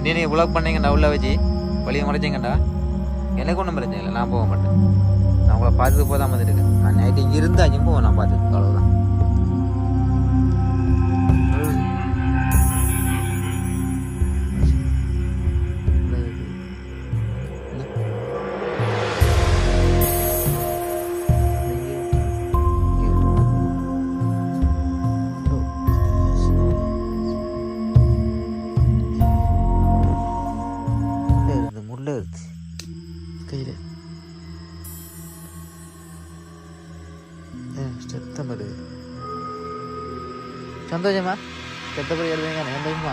நீங்கள் வ்ளாக் பண்ணீங்கண்டா உள்ளே வச்சு வழியை முறைச்சிங்கண்டா எனக்கு ஒன்றும் பிரச்சனை இல்லை, நான் போக மாட்டேன். நான் உங்களை பார்த்துட்டு போதான் வந்துருக்கேன். நான் நைட்டு இங்கே இருந்தாச்சும் போவேன், நான் பார்த்துட்டு அவ்வளோதான். சந்தோஷமா செத்தபடி எழுதுங்க சந்தோஷமா.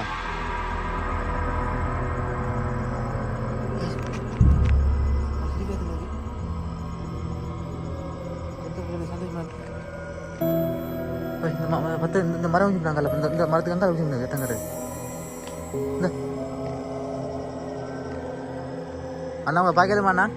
இந்த மரம் வச்சுருந்தாங்கல்ல, இந்த மரத்துக்கு அங்கே வச்சுருந்தாங்க எத்தங்கிறது. இந்த அண்ணா உங்களை பார்க்கலாமா அண்ணா?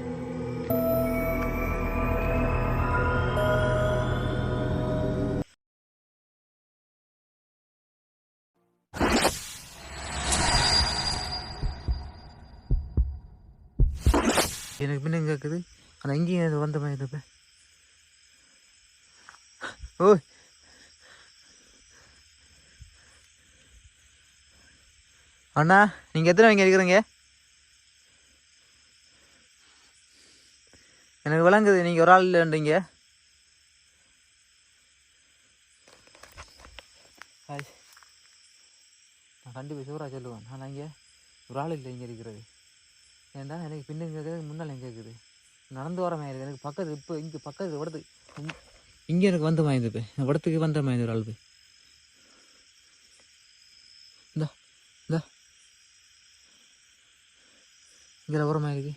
எனக்கு பின்ன எங்கே இருக்குது, ஆனால் இங்கேயும் வந்த மாதிரி இருப்பேன். ஓ அண்ணா, நீங்கள் எத்தனை இங்கே இருக்கிறீங்க? எனக்கு விளங்குது நீங்கள் ஒரு ஆள் இல்லைன்றீங்க. நான் கண்டிப்பாக சூறாக சொல்லுவேன். ஆனால் இங்கே ஒரு ஆள் இல்லை இங்கே இருக்கிறது. ஏன்டா எனக்கு பின்னுக்கு கேட்குறது, முன்னால் எங்கே இருக்குது, நடந்து வர மாதிரி இருக்குது. எனக்கு பக்கத்து இப்போ இங்கே பக்கத்து இடத்துக்கு இங்கே எனக்கு வந்த மாதிரி இருப்பேன், இடத்துக்கு வந்த மாதிரி ஒரு ஆள். இந்தா இந்தா இங்கே வர மாதிரி இருக்கு.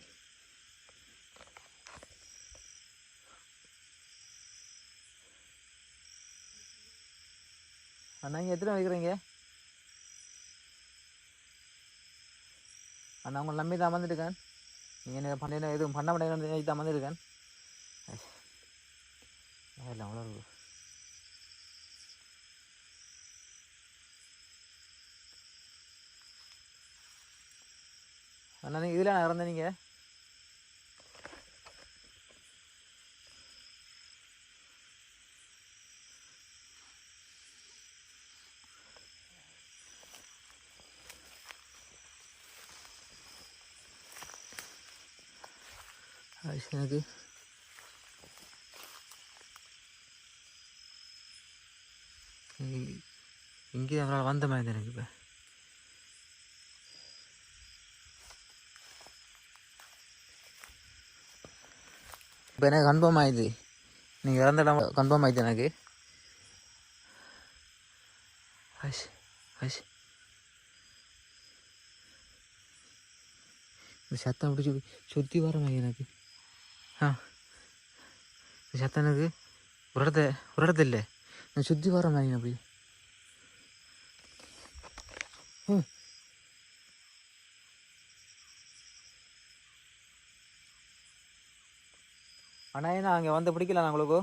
அண்ணா இங்கே எத்தனை வைக்கிறீங்க? அண்ணா உங்களை நம்பி தான் வந்துருக்கேன். நீங்கள் என்ன பண்ண எதுவும் பண்ண மாட்டேங்கன்னு தான் வந்துருக்கேன். இல்லை அவ்வளோ இருக்கும். அண்ணா நீங்கள் இதில் நான் இறந்தேன். நீங்கள் எனக்கு இங்கே அவரால் வந்த மாதிரி எனக்கு இப்போ எனக்கு கன்ஃபார்ம் ஆயிடுது. நீங்கள் இறந்த இடம் கன்ஃபார்ம் ஆயிடுது எனக்கு. ஹஷ் ஹஷ் இந்த சத்தம் அப்படி சுற்றி வர மாதிரி எனக்கு. இந்த சத்தம் எனக்கு ஒரு இடத்த இல்லை, நான் சுற்றி வர மாதிரி அப்படி. ஆனால் ஏன்னா அங்கே வந்து பிடிக்கல நான் உங்களுக்கு.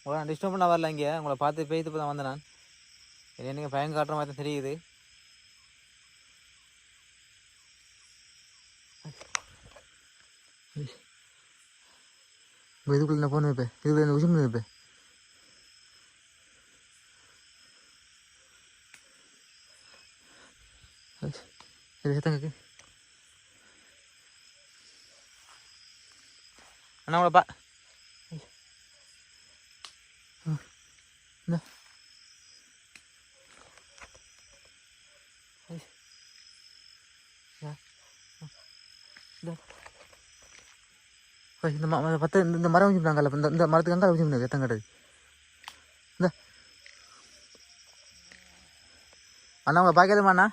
உங்களை நான் டிஸ்டர்ப் பண்ண வரல. இங்கே உங்களை பார்த்து பேய்த்து தான் வந்தேன் நான். என்ன நீங்கள் பயம் காட்டுற மாதிரி தான் தெரியுது. இதுக்குள்ள நான் போன வைப்பேன், இதுக்குள்ள என்ன விஷயம் வைப்பேன். இது சத்தங்க அண்ணா உங்களை இந்த மரம் வச்சுருந்தாங்கல்ல, இந்த மரத்துக்கு அங்கே வச்சுருந்தது எத்தனை கிடையாது. இந்த அண்ணா உங்களை பார்க்கலாமா அண்ணா?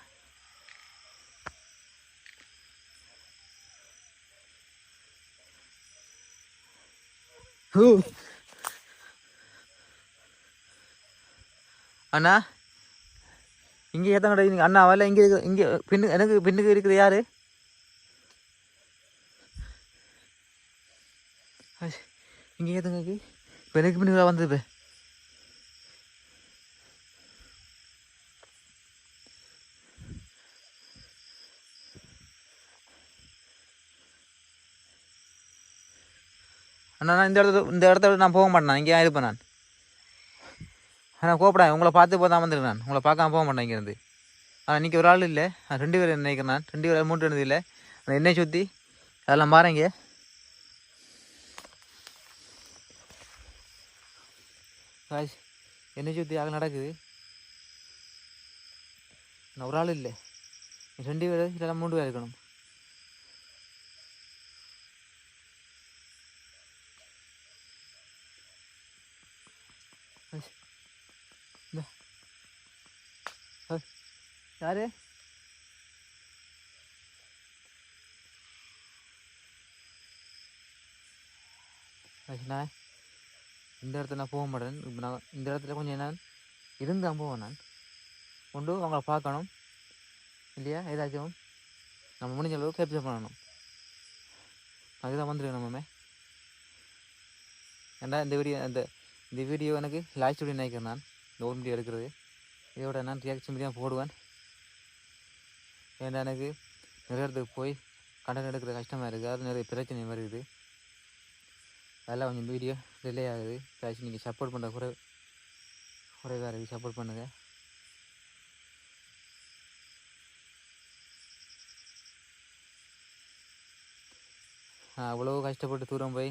அண்ணா இங்கே எத்தனை கிடையாது அண்ணா? வரல இங்கே இருக்கு. இங்கே எனக்கு பின்னுக்கு இருக்குது யாரு? இங்கே ஏதுங்க இப்போ எனக்கு பின்னுக்கு வந்தது. அண்ணா நான் இந்த இடத்த விட்டு நான் போக மாட்டேன், இங்கே இருப்பேன் நான். ஆனால் கூப்பிடாது, உங்களை பார்த்து போதான் வந்துருக்கேன் நான், உங்களை பார்க்காம போக மாட்டேன் இங்கேருந்து. ஆனால் இன்றைக்கி ஒரு ஆள் இல்லை, 2 பேர் நினைக்கிறேன் நான், 2 பேர் 3 பேர் இல்லை. அந்த எண்ணெய் சுற்றி அதெல்லாம் பாருங்க. எண்ணெய் சுற்றி ஆக நடக்குது. நான் ஒரு ஆள் இல்லை, 2 பேர் இல்லைனா 3 பேர் இருக்கணும். யாரு நான் இந்த இடத்துல நான் போக மாட்டேன். இப்போ நான் இந்த இடத்துல கொஞ்சம் நான் இருந்தால் போவேன் நான் கொண்டு அவங்கள பார்க்கணும் இல்லையா, ஏதாச்சும் நம்ம முடிஞ்ச அளவுக்கு கேப்சர் பண்ணணும். அதுதான் வந்துருக்கேன் நம்மமே. ஏன்னா இந்த வீடியோ எனக்கு லாஸ்ட் வீடியோ நினைக்கிறேன் நான், இந்த ஒரு வீடியோ எடுக்கிறது. இதோட நான் ரியாக்ஷன் வீடியோ போடுவேன். ஏன்னா எனக்கு நிறைய இடத்துக்கு போய் கண்டென்ட் எடுக்கிற கஷ்டமாக இருக்குது, அது நிறைய பிரச்சனை வருது. அதெல்லாம் கொஞ்சம் வீடியோ டிலே ஆகுது. ஆக்சுவலி நீங்கள் சப்போர்ட் பண்ணுற குறைவாக இருக்குது, சப்போர்ட் பண்ணுங்கள். நான் அவ்வளோ கஷ்டப்பட்டு தூரம் போய்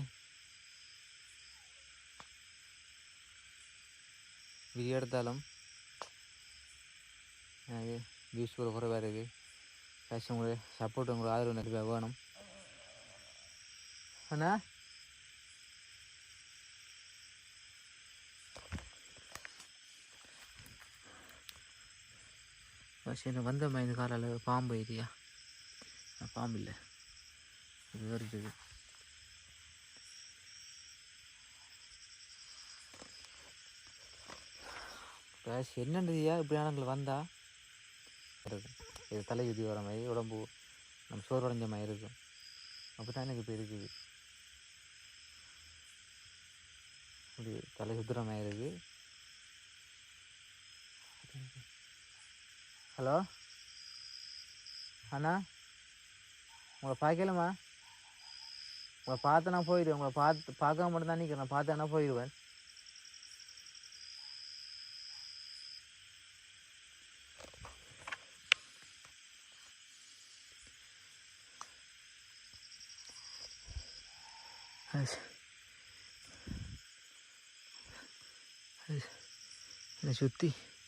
வீடியோ எடுத்தாலும் எனக்கு வியூஸ் கூட குறைவாக இருக்குது. ஃபஸ்ட் உங்களுடைய சப்போர்ட், உங்களோட ஆதரவு நிறைய வேணும் அண்ணா. ஃபஸ்ட் எனக்கு வந்த இந்த காலையில் பாம்பு ஏரியா, பாம்பு இல்லை, இது வருது. ஃபஸ்ட் என்னன்றியா இப்படி ஆனங்களை வந்தால் இது தலையுதி வர மாதிரி, உடம்பு நம்ம சோர்வடைஞ்ச மாதிரி இருக்கும். அப்படி தான் எனக்கு இப்போ இருக்குது, அப்படி தலை சுத்துற மாதிரி இருக்குது. ஹலோ அண்ணா, உங்களை பார்க்கலம்மா, உங்களை பார்த்து நான் போயிடுவேன். உங்களை பார்க்க மட்டும் தான் நிற்கிறேன், பார்த்து நான் போயிடுவேன்.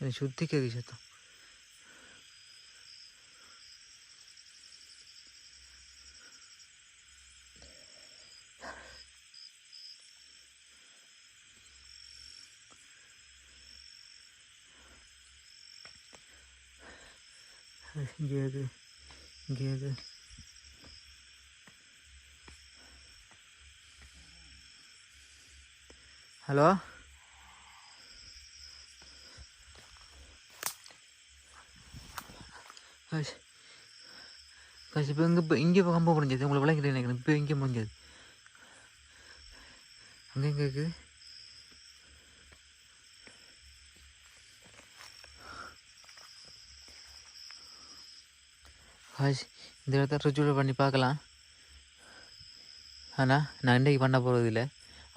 என்னை சுற்றி கேட்கு சத்தம். இங்கே ஹலோ காசு இப்போ இங்கே கம்ப முடிஞ்சது, உங்களை விளங்கிட்டு நினைக்கிறேன். இப்போ இங்கே முடிஞ்சது, அங்கே எங்கே இருக்குது? காசு இந்த இடத்த ரிச்சுவல் பண்ணி பார்க்கலாம். ஆனால் நான் இன்றைக்கு பண்ண போகிறது இல்லை.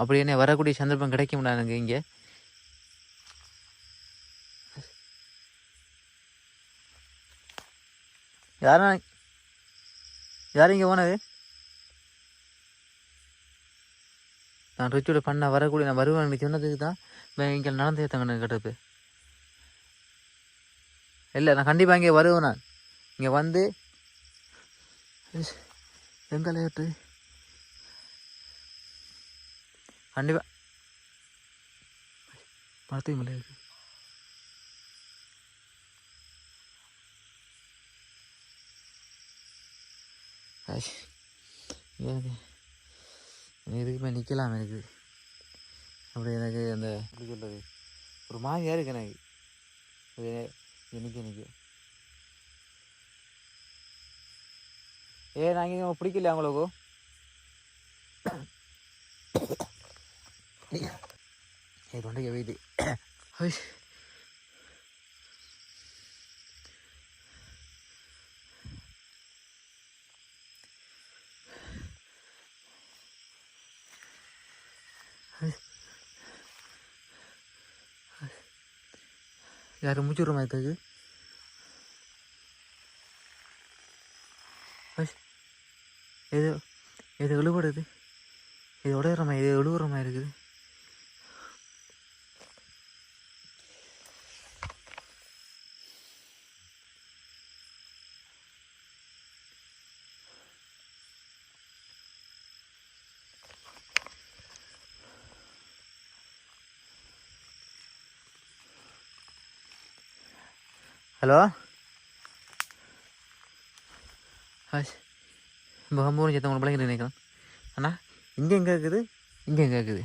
அப்படி என்ன வரக்கூடிய சந்தர்ப்பம் கிடைக்க முடியாது எனக்கு. இங்கே யாரும் இங்கே போனது? நான் ரிச்சுவல் பண்ண வரக்கூடிய நான் வருவேன் சொன்னதுக்கு தான் இங்கே நடந்து ஏற்றாங்க கேட்டது. இல்லை நான் கண்டிப்பாக இங்கே வருவேன். நான் இங்கே வந்து எங்கே லேட்டு கண்டிப்பாக படத்தையும் இல்லை இருக்கு. இதுக்குமே நிற்கலாம் எனக்கு. அப்படி எனக்கு அந்த எப்படி சொல்கிறது, ஒரு மாதிரியாக இருக்கு எனக்கு. எனக்கு நாங்கள் பிடிக்கல அவங்களுக்கு. தொண்டைக்கு வெயிட்டு யாரும் முடிச்சுடுற மாதிரி இருக்குது. எது எது எழுபடுது, இது உடையிற மாதிரி, இது எழுவுற மாதிரி இருக்குது. ஹலோ ஹாஷ் இப்போ கம்பூர்னு சேர்த்து உங்களுக்கு பிள்ளைங்க நினைக்கிறேன். அண்ணா இங்கே எங்கே இருக்குது, இங்கே எங்கே இருக்குது?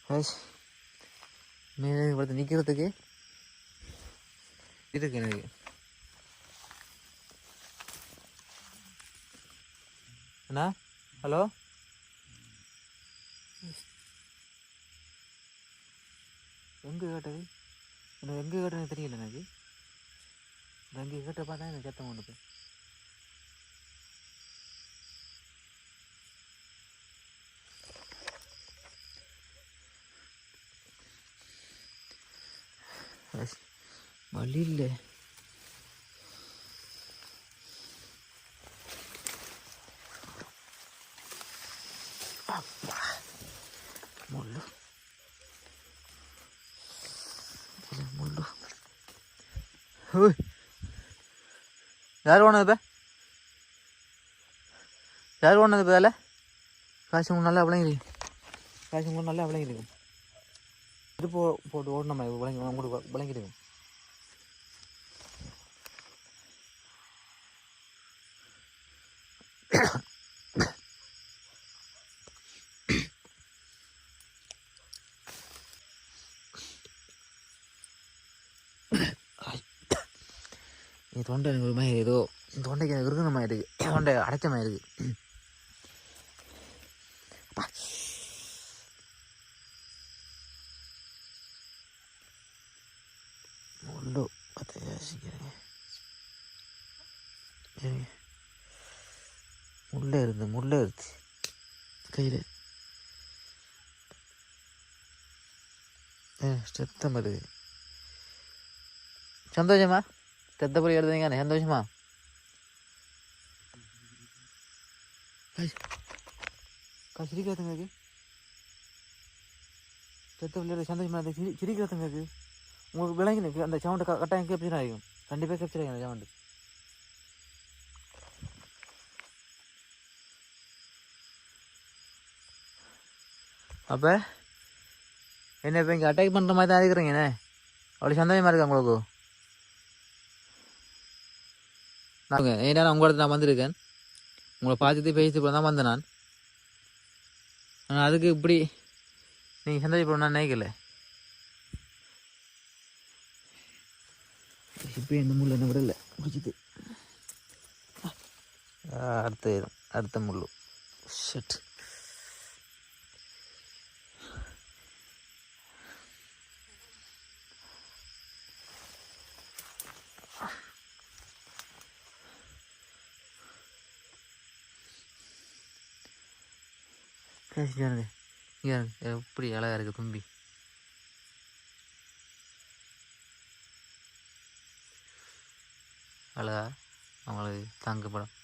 ஹாஷ் மேலே இவ்வளோ நிற்கிறதுக்கு இருக்கு எனக்கு. அண்ணா ஹலோ எங்கே கேட்டது? எனக்கு எங்கே கேட்டது தெரியல. எனக்கு எங்கே கேட்ட பார்த்தா எனக்கு சத்தம் கொண்டு போய் வழி இல்லை. முள்ளு முள்ளு. யார் ஓனது இப்போ? யார் ஓனது இப்போ? அதில் காசு மூணு நல்லா விளங்கிருக்கு, காசு மூணு நல்லா விளங்கிருக்கு. இது போட்டு ஓடணும் விளங்கி உங்களுக்கு விளங்கிருக்கு. தொண்டை எனக்கு ஒரு மாதிரி ஏதோ தொண்டைக்கு எனக்கு இருக்கிற மாதிரி இருக்குது, தொண்டை அடைச்ச மாதிரி இருக்குது. முள்ளு பார்த்து யோசிக்கிறேங்க. முள்ளே இருந்து கையில் சத்தம் வருது. சந்தோஷமா ரத்தப்பொலி எடுத்தீங்க சந்தோஷமா? சிரிக்காதுங்க ரத்தப்பொலி எடுத்து சந்தோஷமா சிரிக்காதுங்க. உங்களுக்கு விளங்கி அந்த சவுண்டு கட்டாயம் கேப்சர் ஆகிக்கும், கண்டிப்பாக கேப்சர் ஆகிக்கும் அந்த சவுண்டு. அப்போ என்ன இப்போ இங்கே அட்டாக் பண்ணுற மாதிரி தான் இருக்கிறீங்கண்ணே, அவ்வளோ சந்தோஷமாக இருக்கா உங்களுக்கு? நாங்கள் ஏன்னா உங்கள் இடத்துல நான் வந்திருக்கேன், உங்களை பார்த்துட்டு பேசிட்டு போல தான் வந்தேன் நான். ஆனால் அதுக்கு இப்படி நீங்கள் சந்தோஷப்படணும் நான் நினைக்கல. இப்போ இந்த முள் என்ன விடலை முடிச்சுது. அடுத்த முள் ஷட். பேசிட்டானுங்க இங்கே எப்படி அழகாக இருக்குது தும்பி. அழகா அவங்களுக்கு தாங்க படம்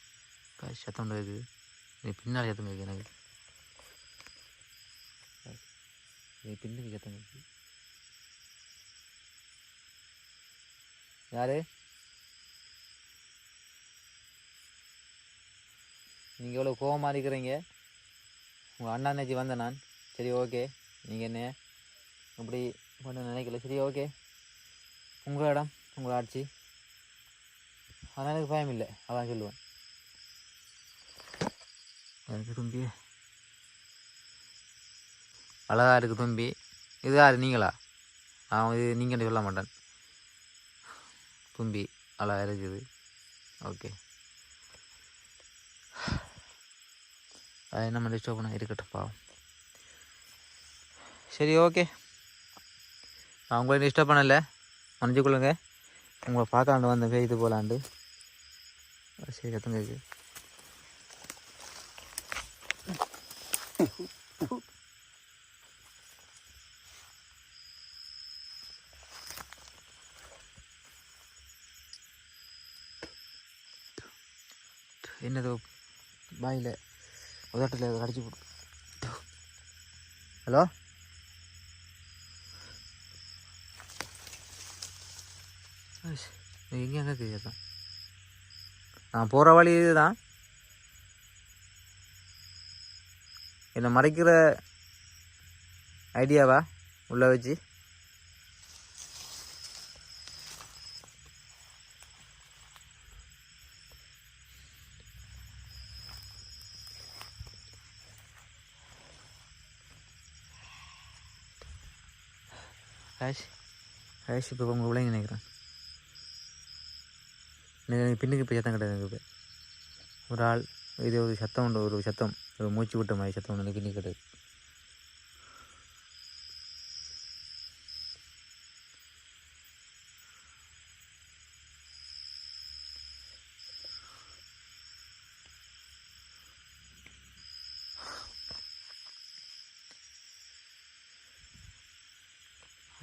சத்தம் இருக்குது. நீ பின்னாடி சத்தம் இருக்குது, எனக்கு நீ பின்னுக்கு சத்தம் இருக்குது. யாரு நீங்கள் எவ்வளோ கோவமாக இருக்கிறீங்க? உங்கள் அண்ணா நினச்சி வந்தேன் நான். சரி ஓகே, நீங்கள் என்ன இப்படி பண்ண நினைக்கல. சரி ஓகே, உங்கள் இடம் உங்கள் ஆட்சி, அதனால் எனக்கு பயம் இல்லை, அதான் சொல்லுவேன். எனக்கு தும்பி அழகாக இருக்குது தும்பி. இது யார் நீங்களா? நான் இது நீங்கள் சொல்ல மாட்டேன். தும்பி அழகாக இருக்குது. ஓகே, அது நம்ம டிஸ்டர்ப் பண்ண இருக்கட்டும்ப்பா. சரி ஓகே, நான் உங்களை டிஸ்டர்ப் பண்ணலை, மன்னிச்சுக்கொள்ளுங்க. உங்களை பார்க்கலாண்டு வந்தேன், இது போகலாண்டு. சரி சத்தம் கேட்குது. என்னதோ பாயில் உதட்டில் கடிச்சு போட்டு. ஹலோ எங்கே அங்கே கேட்குதான். நான் போகிற வழி இதுதான். என்னை மறைக்கிற ஐடியாவா உள்ளே வச்சு? ஹேஷ் இப்போ உங்கள் விளைங்க நினைக்கிறேன். எனக்கு பின்னுக்கு இப்போ சத்தம் கிடையாது. எனக்கு இப்போ ஒரு ஆள் இது ஒரு சத்தம் உண்டு, ஒரு சத்தம், ஒரு மூச்சு விட்ட மாதிரி சத்தம் ஒன்று பின்னுக்கு கிடையாது.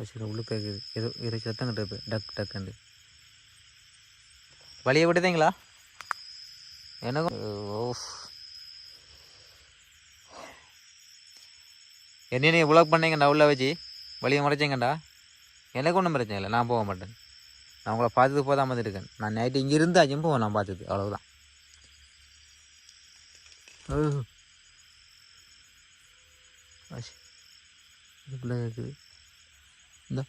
சரி உள்ளே கேட்குது ஏதோ இரு சத்தம் கிட்ட இப்போ டக் டக்குண்டு. வழியை விட்டுதீங்களா? எனக்கும் என்ன நீங்கள் வ்ளாக் பண்ணீங்கண்டா உள்ளே வச்சு வழியை மறைச்சிங்கண்டா. எனக்கு ஒன்றும் பிரச்சனை இல்லை, நான் போக மாட்டேன். நான் உங்களை பார்த்துட்டு போதாம வந்துருக்கேன். நான் நைட்டு இங்கே இருந்தாச்சும் போவேன், நான் பார்த்துட்டு அவ்வளோதான். இதுக்குள்ளே இருக்குது இந்த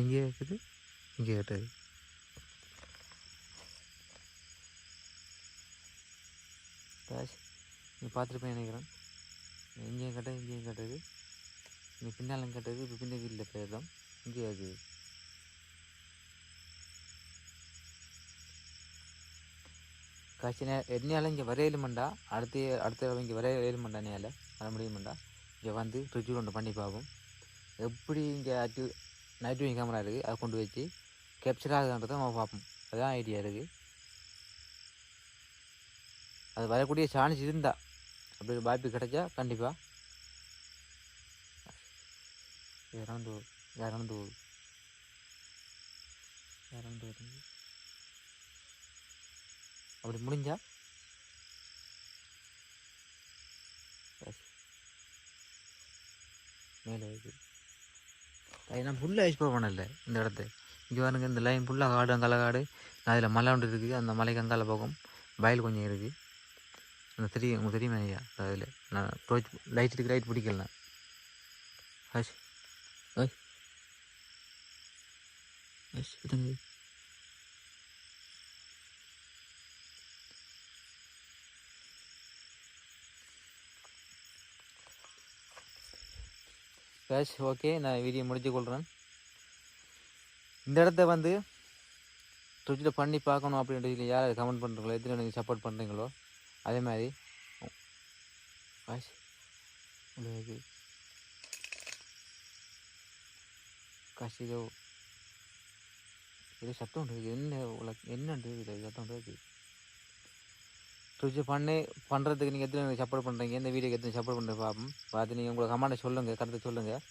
இங்கே இருக்குது, இங்கே கேட்டது. நீ பார்த்துருப்பேன் நினைக்கிறேன். இங்கேயும் கட்டது, இங்கேயும் கட்டது, இங்கே பின்னாலும் கட்டது. இப்போ பின்னாடி இல்லை பேர்தான், இங்கே இருக்குது. காய்ச்சி என்னால இங்கே வரையிலுமெண்டா அடுத்த இங்கே வரையிலுமெண்டா நேரில் வர முடியுமெண்டா. இங்கே வந்து ரிவ்யூ கொண்டு பண்ணி பார்ப்போம். எப்படி இங்கே நைட் வியூ கேமரா இருக்குது, அதை கொண்டு வச்சு கேப்சர் ஆகுதுன்றதை நம்ம பார்ப்போம். அதுதான் ஐடியா இருக்குது. அது வரக்கூடிய சான்ஸ் இருந்தால், அப்படி ஒரு வாய்ப்பு கிடைச்சா கண்டிப்பாக இறந்து அப்படி முடிஞ்சா மேலே இருக்குது. அது நான் ஃபுல்லாக எக்ஸ்ப்ளோர் பண்ணலை இந்த இடத்த. இங்கே பாருங்க, இந்த லைன் ஃபுல்லாக காடு, அங்கால காடு. அதில் மலை ஒன்று இருக்குது, அந்த மலைக்கு அங்கால போகும் வயல் கொஞ்சம் இருக்குது. அந்த உங்களுக்கு தெரியுமா ஐயா? அதில் நான் டோர்ச் லைட் இருக்குது, லைட் பிடிக்கல. ஹஷ் ஓய் ஹஷ் இதுங்க கேஷ். ஓகே, நான் வீடியோ முடிச்சு கொள்கிறேன். இந்த இடத்த வந்து ட்விட்டரில் பண்ணி பார்க்கணும் அப்படின்ட்டு யார் கமெண்ட் பண்ணுறீங்களோ, எத்தனை நீங்கள் சப்போர்ட் பண்ணுறீங்களோ அதே மாதிரி காசு ஏதோ சத்தம் இருக்குது. என்னண்டு சத்தம் இருக்குது. ட்விட்டர் பண்ணுறதுக்கு நீங்கள் எத்தனை சப்போர்ட் பண்ணுறீங்க, இந்த வீடியோக்கு எத்தனை சப்போர்ட் பண்ணுறது பார்ப்போம். பார்த்து நீங்கள் உங்களை கமெண்ட்டை சொல்லுங்கள், கருத்தை சொல்லுங்கள்.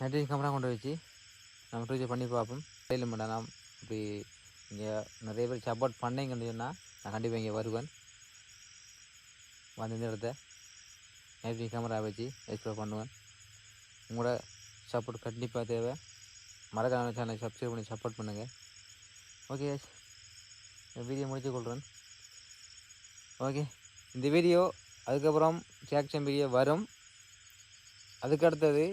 நைட்டு கேமரா கொண்டு வச்சு நம்ம ட்விட்டர் பண்ணி பார்ப்போம். இல்லை மேடம், நான் இப்படி இங்கே நிறைய பேர் சப்போர்ட் பண்ணீங்கன்னு சொன்னால் நான் கண்டிப்பாக இங்கே வருவேன். வந்து இந்த இடத்த நைட்டு கேமரா வச்சு எக்ஸ்ப்ளோர் பண்ணுவேன். உங்களோட சப்போர்ட் கண்டிப்பாக தேவை. மறக்காம சேனலை சப்ஸ்கிரைப் பண்ணி சப்போர்ட் பண்ணுங்கள். ஓகே, வீடியோ முடிச்சு கொள்கிறேன். ஓகே, இந்த வீடியோ அதுக்கப்புறம் ரியாக்ஷன் வீடியோ வரும். அதுக்கு அடுத்தது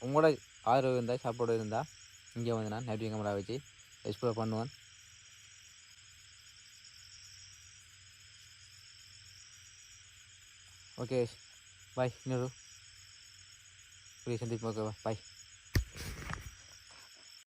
உங்களோட ஆதரவு இருந்தால், சப்போர்ட் இருந்தால் இங்கே வந்து நான் நைட் கேமரா வச்சு எக்ஸ்ப்ளோர் பண்ணுவேன். Okay bye. இன்னொரு சந்திப்போம். Okay bye.